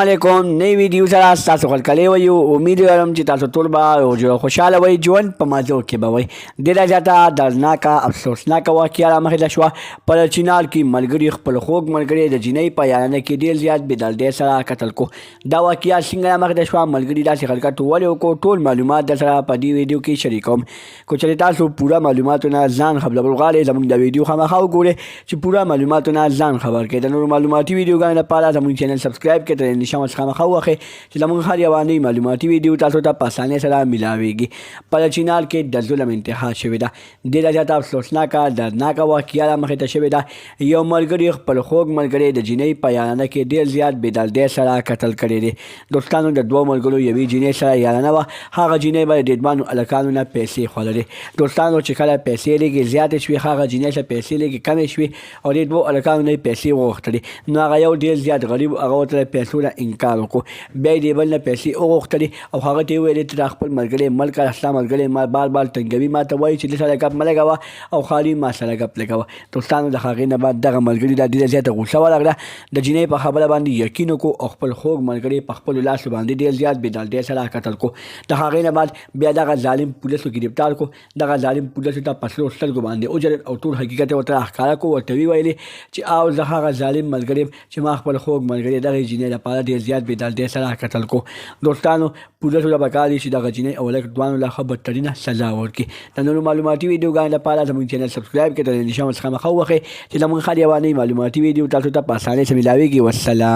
علیکم نئی ویډیو سره تاسو خلکلی وی امید لرم چې تاسو ټول به خوشحاله وئ ژوند په مزو کې به وئ ډېره زیاته دردناکه افسوسناکه واقعه رامخته شوه په چینال کې ملګري خپل خوږ ملګري د جینۍ په یارانه کې ډېر زیات بېدردۍ سره قتل کو دا واقعه څنګه رامخته شوه ملګري داسې حرکت ولې وکړو ټول معلومات درسره په دې ویډیو کې شریکوم که چېرې تاسو پوره معلوماتونه ځان خبرول غواړئ زموږ د ویډیو خامخا وګورئ چې پوره معلوماتونه ځان خبر کړئ د نورو معلوماتي ویډیوګانو لپاره زموږ چینل سبسکرایب کړئ نشان خامخا واخې چې زموږ هر یوه نوې معلوماتي ویډیو تاسو ته په اسانۍ سره میلاویږي په چینال کې د ظلم انتها شوې ده ډېره زیاته افسوسناکه دردناکه واقعه رامخته شوې ده یو ملګري خپل خوږ ملګري د جینۍ په یارانه کې ډېر زیات بېدردۍ سره قتل کړی دی دوستانو د دوو ملګرو یوې جینۍ سره یارانه وه هغه جینۍ به د ډېدمانو هلکانو نه پیسې خوړلې دوستانو چې کله پیسې لږې زیاتې شوې هغه جینۍ ته پیسې لږې کمې شوې او دې دوو هلکانو نه یې پیسې وغوښتلې نو هغه یو ډېر زیات غریب هغه ورته د پیسو نه انکار وکړو بیا یې د بل نه پیسې وغوښتلې او هغه ته یې وویلې ته دا خپل ملګری مه کړه ستا ملګری ما بار بار تنګوي ما ته وایي چې ده سره ګپ مه لګوه او خالي ما سره ګپ لګوه دوستانو د هغې نه بعد دغه ملګري ته ډېره زیاته غوسه ولګله د جینۍ په خبره باندې یقین وکړو او خپل خوږ ملګري په خپلو لاسو باندې ډېر زیات بېدردۍ سره قتل کړو د هغې نه بعد بیا دغه ظالم پولیسو ګرفتار کړو دغه ظالم پولیسو ته په سرو سترګو باندې وجلل او ټول حقیقت یې ورته راښکاره کړو ورته ویې ویلې چې او زه هغه ظالم ملګری چې ما خپل خوږ ملګري دغې جینۍ لپاره ډېر زیات بېدردۍ سره قتل کو دوستانو پولیسو ته پکار دي چې دغه جینۍ او هلک دواړو له ښه بدترینه سزا ورکړي د نورو معلوماتي ویډیوګانو لپاره زموږ چینل سبسکرایب کړئ د نشان څخه مخه ووهئ چې زموږ هر یوه نوې معلوماتي ویډیو تاسو ته په اسانۍ سره میلاویږي والسلام